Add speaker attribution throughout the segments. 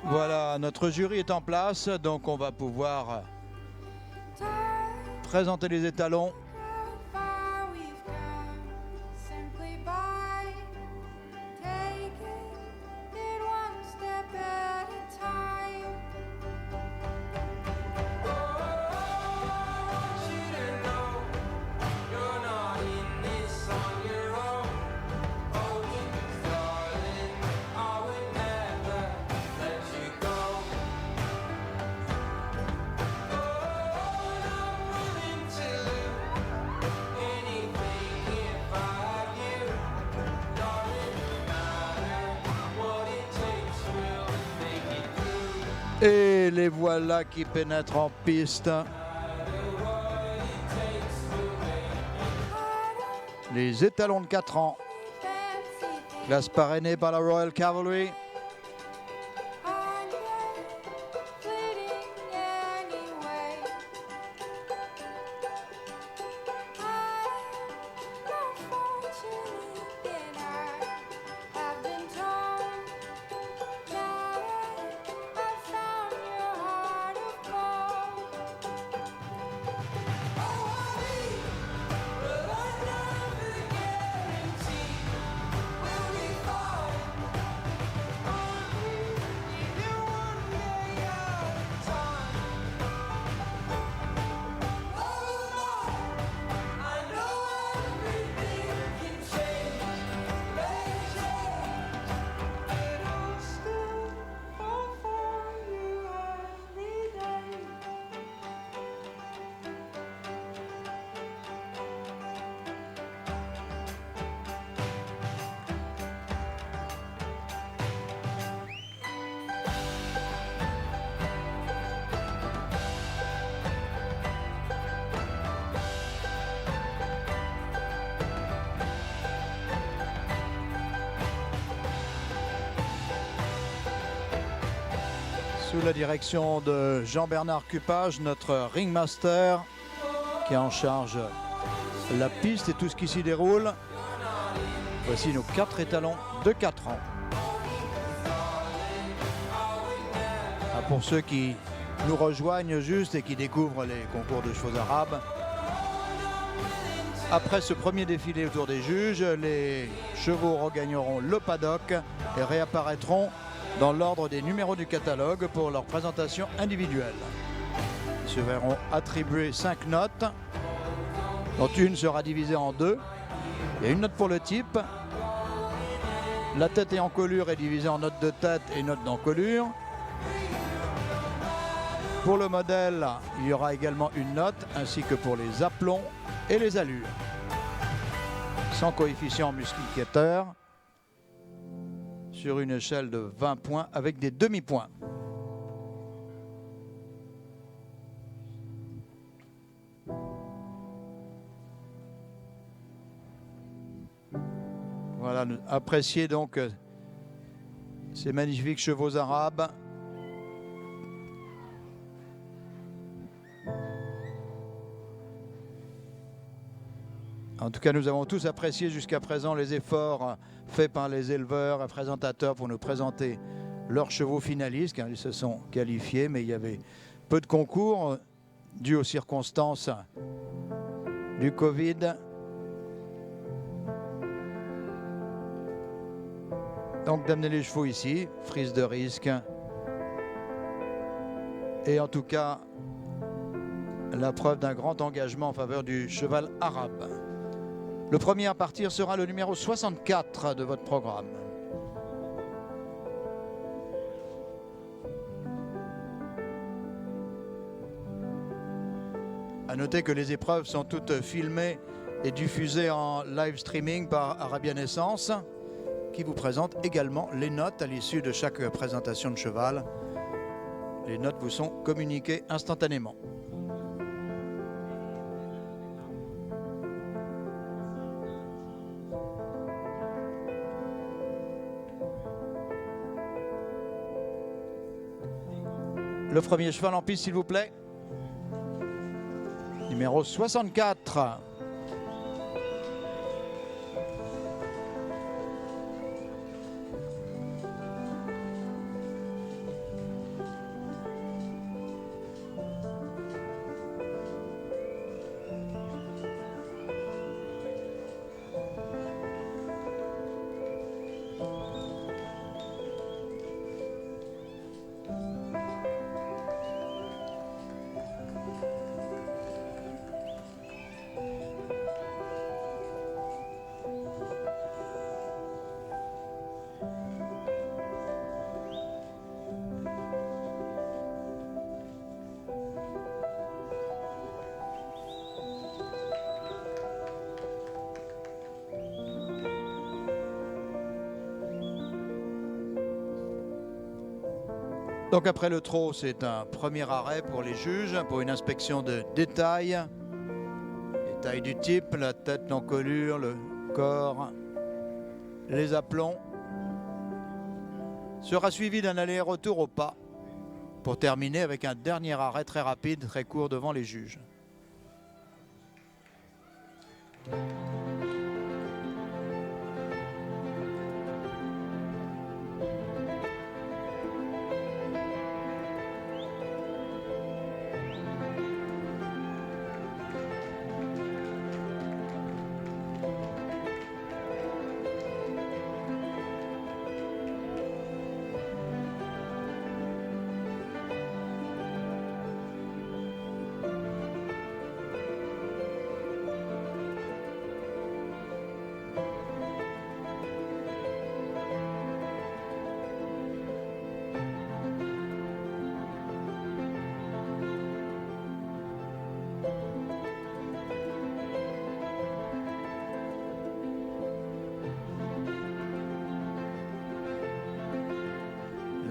Speaker 1: Voilà, notre jury est en place, donc on va pouvoir présenter les étalons. Et les voilà qui pénètrent en piste. Les étalons de 4 ans. Classe parrainée par la Royal Cavalry. Sous la direction de Jean-Bernard Cupage, notre ringmaster, qui est en charge la piste et tout ce qui s'y déroule. Voici nos 4 étalons de 4 ans. Ah, pour ceux qui nous rejoignent juste et qui découvrent les concours de chevaux arabes, après ce premier défilé autour des juges, les chevaux regagneront le paddock et réapparaîtront dans l'ordre des numéros du catalogue pour leur présentation individuelle. Ils se verront attribuer 5 notes, dont une sera divisée en 2. Il y a une note pour le type. La tête et encolure est divisée en notes de tête et notes d'encolure. Pour le modèle, il y aura également une note, ainsi que pour les aplombs et les allures. Sans coefficient multiplicateur, sur une échelle de 20 points avec des demi-points. Voilà, appréciez donc ces magnifiques chevaux arabes. En tout cas, nous avons tous apprécié jusqu'à présent les efforts faits par les éleveurs et présentateurs pour nous présenter leurs chevaux finalistes, car ils se sont qualifiés, mais il y avait peu de concours dû aux circonstances du Covid. Donc d'amener les chevaux ici, frise de risque. Et en tout cas, la preuve d'un grand engagement en faveur du cheval arabe. Le premier à partir sera le numéro 64 de votre programme. À noter que les épreuves sont toutes filmées et diffusées en live streaming par Arabia Naissance, qui vous présente également les notes à l'issue de chaque présentation de cheval. Les notes vous sont communiquées instantanément. Le premier cheval en piste, s'il vous plaît. Numéro 64. Donc après le trot, c'est un premier arrêt pour les juges, pour une inspection de détail. Détail du type, la tête, l'encolure, le corps, les aplombs. Sera suivi d'un aller-retour au pas pour terminer avec un dernier arrêt très rapide, très court devant les juges.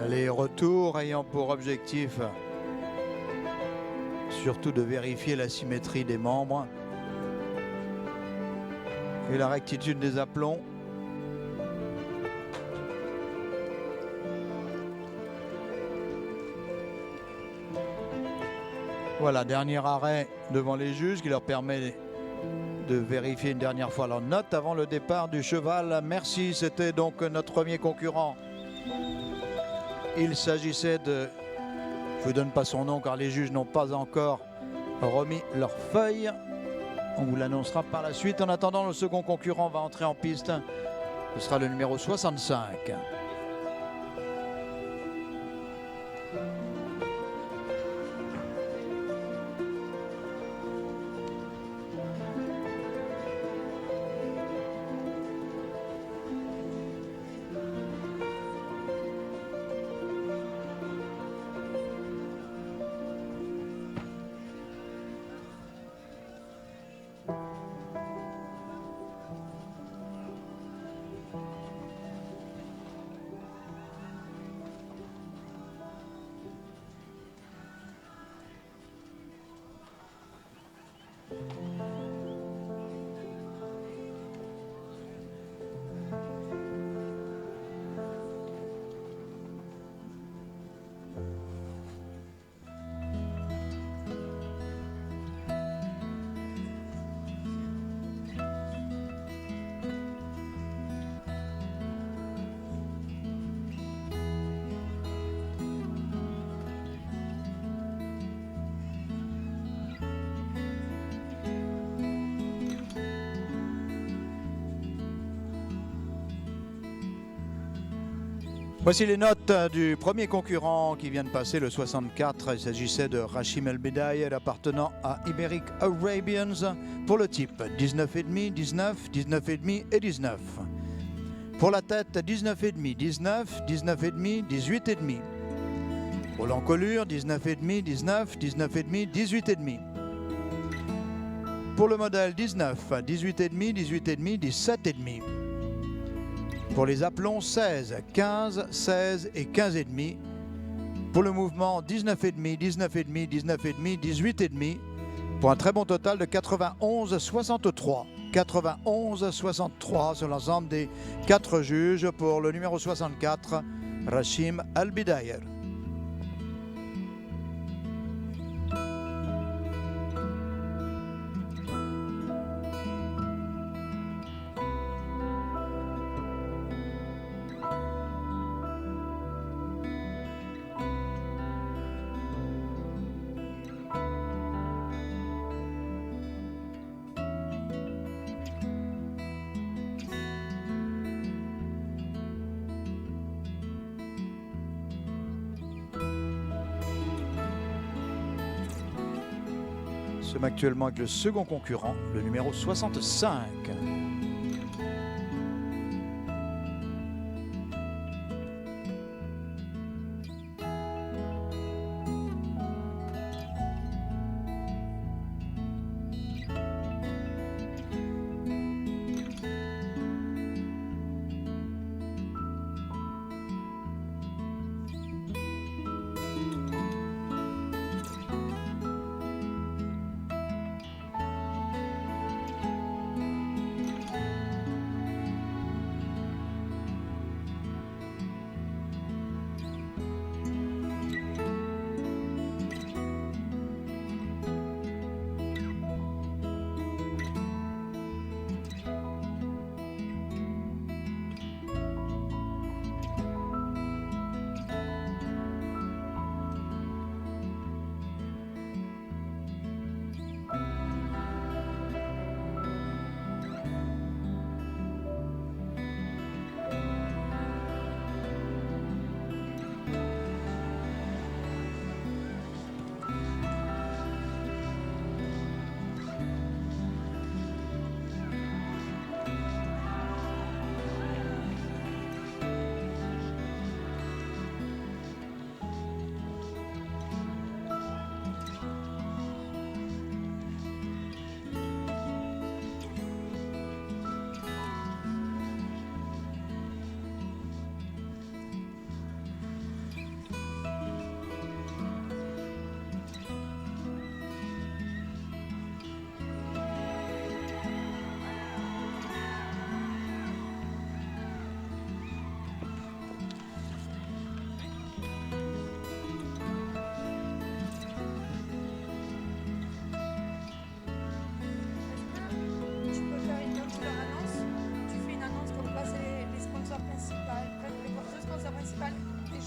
Speaker 1: L'aller-retour ayant pour objectif surtout de vérifier la symétrie des membres et la rectitude des aplombs. Voilà, dernier arrêt devant les juges qui leur permet de vérifier une dernière fois leurs notes avant le départ du cheval. Merci, c'était donc notre premier concurrent. Il s'agissait de... Je ne vous donne pas son nom car les juges n'ont pas encore remis leur feuille. On vous l'annoncera par la suite. En attendant, le second concurrent va entrer en piste. Ce sera le numéro 65. Voici les notes du premier concurrent qui vient de passer, le 64. Il s'agissait de Rachim El-Bedayer appartenant à Iberic Arabians pour le type 19,5, 19, 19,5 et 19. Pour la tête 19,5, 19, 19,5, 18,5. Pour l'encolure 19,5, 19, 19,5, 18,5. Pour le modèle 19, 18,5, 18,5, 17,5. Pour les aplombs 16, 15, 16 et 15,5. Pour le mouvement 19,5, 19,5, 19,5, 18,5. Pour un très bon total de 91,63. 91,63 sur l'ensemble des 4 juges pour le numéro 64, Rachim El-Bedayer. Nous sommes actuellement avec le second concurrent, le numéro 65.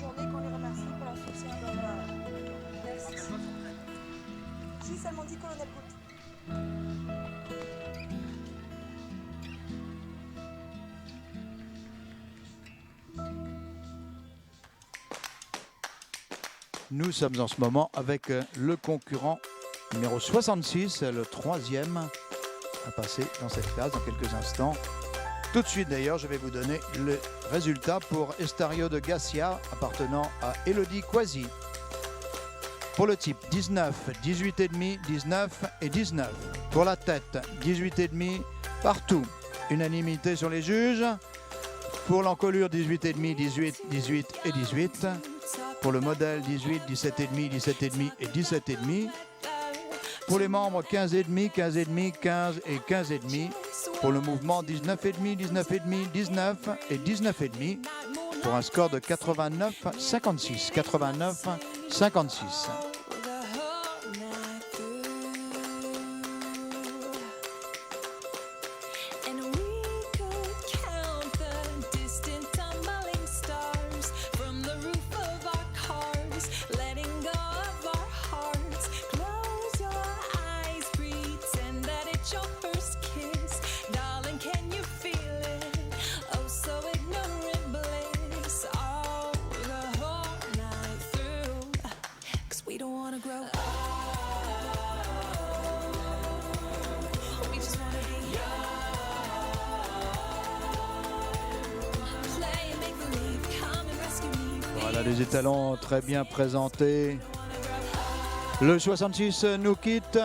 Speaker 2: journée, qu'on les remercie pour leur soutien. Merci. J'ai seulement dit colonel Boult.
Speaker 1: Nous sommes en ce moment avec le concurrent numéro 66, le troisième à passer dans cette classe dans quelques instants. Tout de suite d'ailleurs, je vais vous donner le résultat pour Estario de Gassia appartenant à Elodie Quasi. Pour le type, 19, 18,5, 19 et 19. Pour la tête, 18,5 partout. Unanimité sur les juges. Pour l'encolure, 18,5, 18, 18 et 18. Pour le modèle, 18, 17,5, 17,5 et 17,5. Pour les membres, 15,5, 15,5, 15 et 15,5. Pour le mouvement, 19,5, 19,5, 19 et 19,5. Pour un score de 89,56. 89,56. Voilà les étalons très bien présentés. Le 66 nous quitte.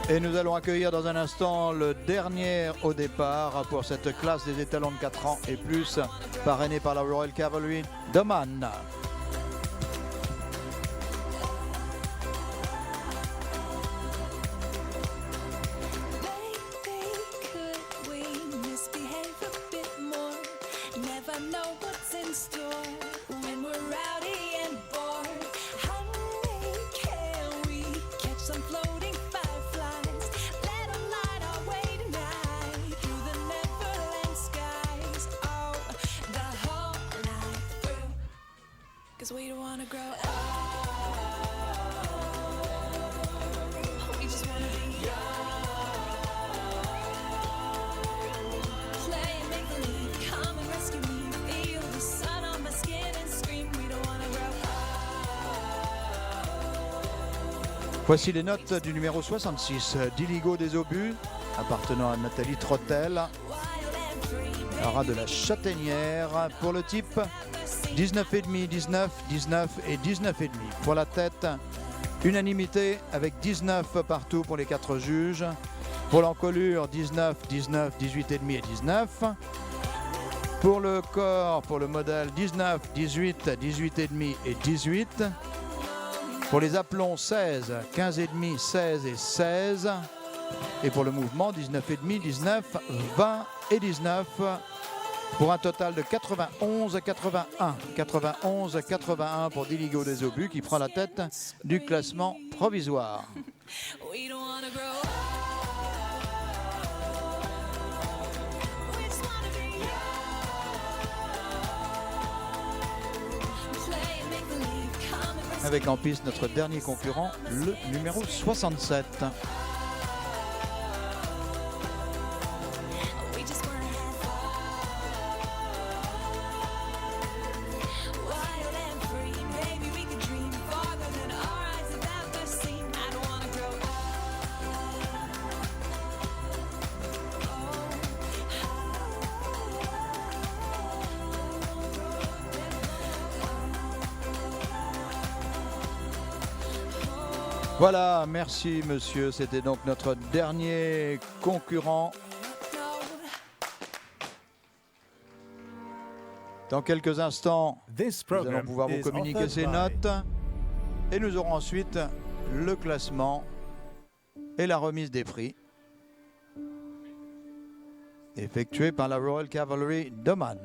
Speaker 1: Et nous allons accueillir dans un instant le dernier au départ pour cette classe des étalons de 4 ans et plus, parrainé par la Royal Cavalry d'Oman. Voici les notes du numéro 66, d'Iligo des Obus, appartenant à Nathalie Trottel, Lara de la Châtaignière. Pour le type, 19,5, 19, 19 et 19,5. Pour la tête, unanimité avec 19 partout pour les 4 juges. Pour l'encolure, 19, 19, 18,5 et 19. Pour le corps, pour le modèle, 19, 18, 18,5 et 18. Pour les aplombs, 16, 15,5, 16 et 16. Et pour le mouvement, 19,5, 19, 20 et 19. Pour un total de 91 à 81. 91 à 81 pour Diligo des Obus qui prend la tête du classement provisoire. Avec en piste notre dernier concurrent, le numéro 67. Voilà, merci monsieur. C'était donc notre dernier concurrent. Dans quelques instants, nous allons pouvoir vous communiquer ces notes. Et nous aurons ensuite le classement et la remise des prix effectuée par la Royal Cavalry d'Oman.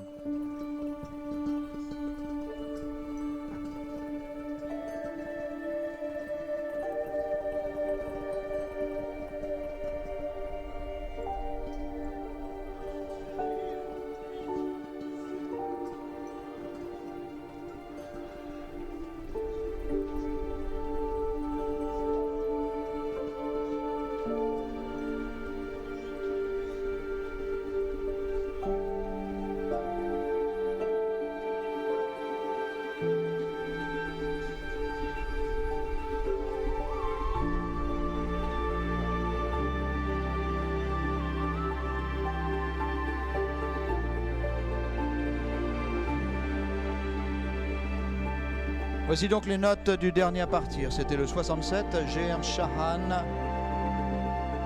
Speaker 1: Voici donc les notes du dernier à partir. C'était le 67, GR Shahan,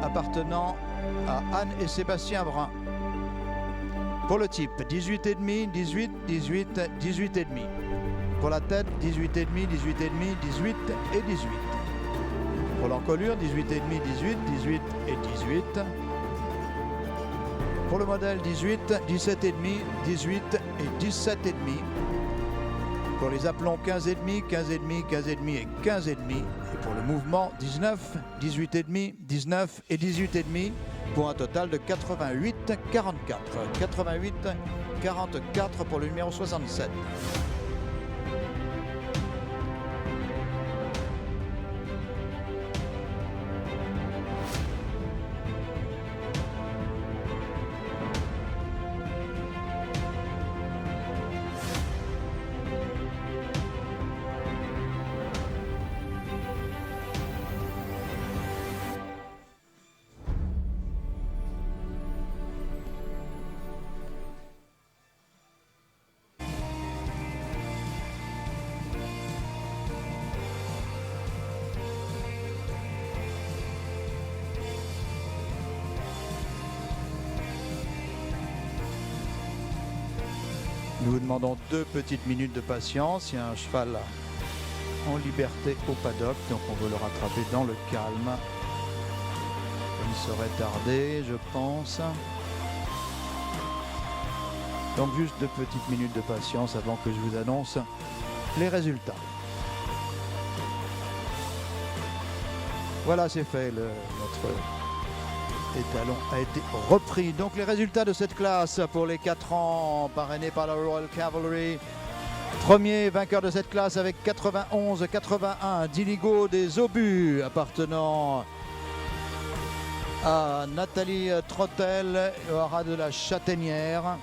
Speaker 1: appartenant à Anne et Sébastien Brun. Pour le type, 18,5, 18, 18, 18,5. Pour la tête, 18,5, 18,5, 18 et 18. Pour l'encolure, 18,5, 18, 18 et 18. Pour le modèle, 18, 17,5, 18 et 17,5. Pour les aplombs, 15,5, 15,5, 15,5 et 15,5. Et pour le mouvement, 19, 18,5, 19 et 18,5. Pour un total de 88, 44. 88, 44 pour le numéro 67. Nous vous demandons 2 petites minutes de patience. Il y a un cheval en liberté au paddock, donc on veut le rattraper dans le calme. Il serait tardé, je pense. Donc juste 2 petites minutes de patience avant que je vous annonce les résultats. Voilà, c'est fait. Notre étalon a été repris. Donc les résultats de cette classe pour les 4 ans parrainés par la Royal Cavalry. Premier vainqueur de cette classe avec 91-81, Diligo des Obus, appartenant à Nathalie Trottel et au haras de la Châtaignière.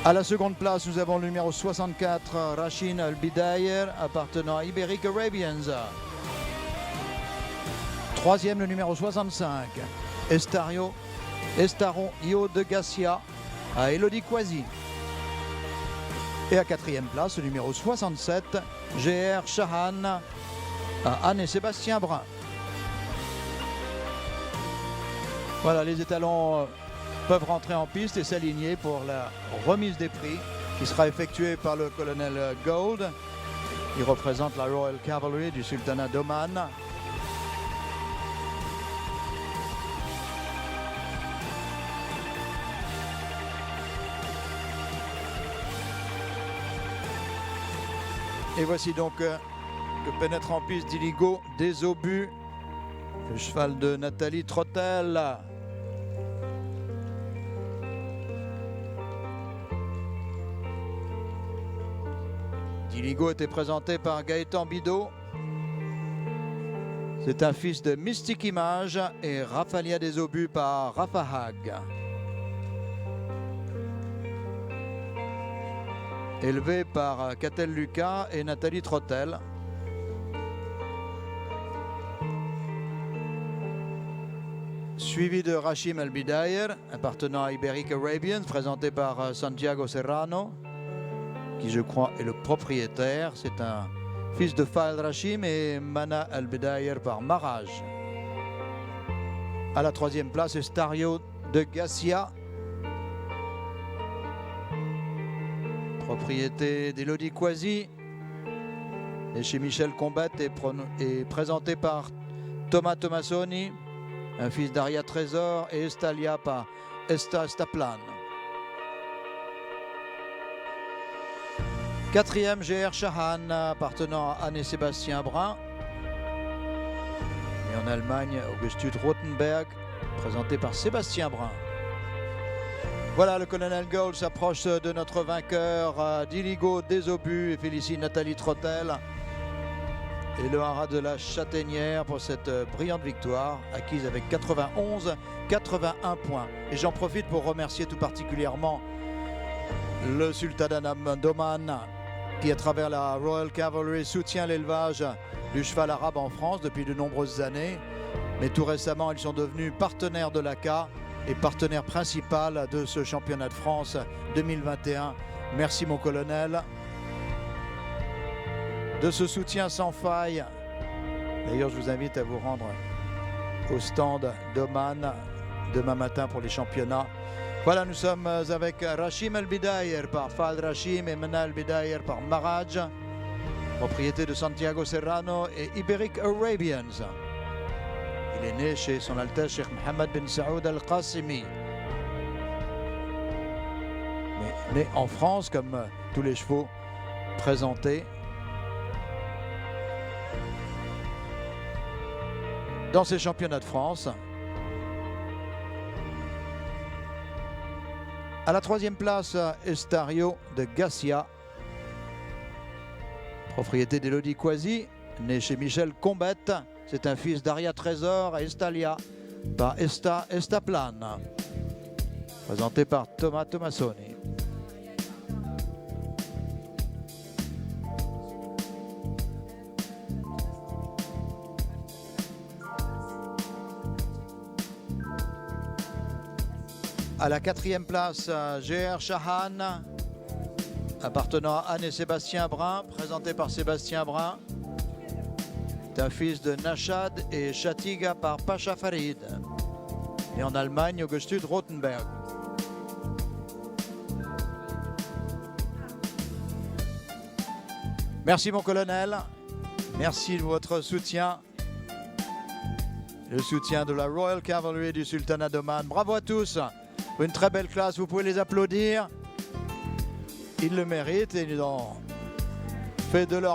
Speaker 1: À la seconde place, nous avons le numéro 64, Rachid Al-Bidayer, appartenant à Iberic Arabians. Troisième, le numéro 65, Estaron Io de Gassia à Elodie Kwasi. Et à quatrième place, le numéro 67, GR Shahan à Anne et Sébastien Brun. Voilà, les étalons peuvent rentrer en piste et s'aligner pour la remise des prix qui sera effectuée par le colonel Gold. Il représente la Royal Cavalry du sultanat d'Oman. Et voici donc que pénètre en piste Diligo des Obus, le cheval de Nathalie Trottel. Diligo était présenté par Gaëtan Bidot. C'est un fils de Mystique Image et Rafalia des Obus par Rafa Hag. Élevé par Catel Lucas et Nathalie Trottel. Suivi de Rachid Al-Bidayer, appartenant à Iberic Arabians, présenté par Santiago Serrano, qui je crois est le propriétaire. C'est un fils de Fael Rachim et Mana Al-Bidayer par Maraj. À la troisième place, Estario de Gassia, propriété d'Elodie Kwasi, et chez Michel Combat est présenté par Thomas Tomassoni, un fils d'Aria Trésor, et Estalia par Esta Staplan. Quatrième, GR Shahan, appartenant à Anne et Sébastien Brun. Et en Allemagne, Augustus Rothenberg, présenté par Sébastien Brun. Voilà, le colonel Gold s'approche de notre vainqueur, Diligo des Obus, et félicite Nathalie Trottel et le haras de la Châtaignière pour cette brillante victoire acquise avec 81 points. Et j'en profite pour remercier tout particulièrement le sultanat d'Oman qui, à travers la Royal Cavalry, soutient l'élevage du cheval arabe en France depuis de nombreuses années. Mais tout récemment, ils sont devenus partenaires de l'ACA et partenaire principal de ce championnat de France 2021. Merci mon colonel. de ce soutien sans faille. D'ailleurs, je vous invite à vous rendre au stand d'Oman demain matin pour les championnats. Voilà, nous sommes avec Rachim El-Bidayer par Fahd Rachim et Mena El-Bidayer par Maraj, propriété de Santiago Serrano et Iberic Arabians. Il est né chez son Altesse Cheikh Mohammed bin Saoud Al-Qasimi. Mais né en France, comme tous les chevaux présentés dans ces championnats de France. À la 3e place, Estario de Gassia, propriété d'Elodie Quasi, né chez Michel Combette. C'est un fils d'Aria Trésor et Estalia par Estaplan, présenté par Thomas Tomassoni. À la 4e place, GR Shahan, appartenant à Anne et Sébastien Brun, présenté par Sébastien Brun. C'est un fils de Nashad et Chatiga par Pacha Farid. Et en Allemagne, Augustus Rothenberg. Merci mon colonel. Merci de votre soutien. Le soutien de la Royal Cavalry du Sultanat d'Oman. Bravo à tous. Une très belle classe, vous pouvez les applaudir. Ils le méritent et ils ont fait de leur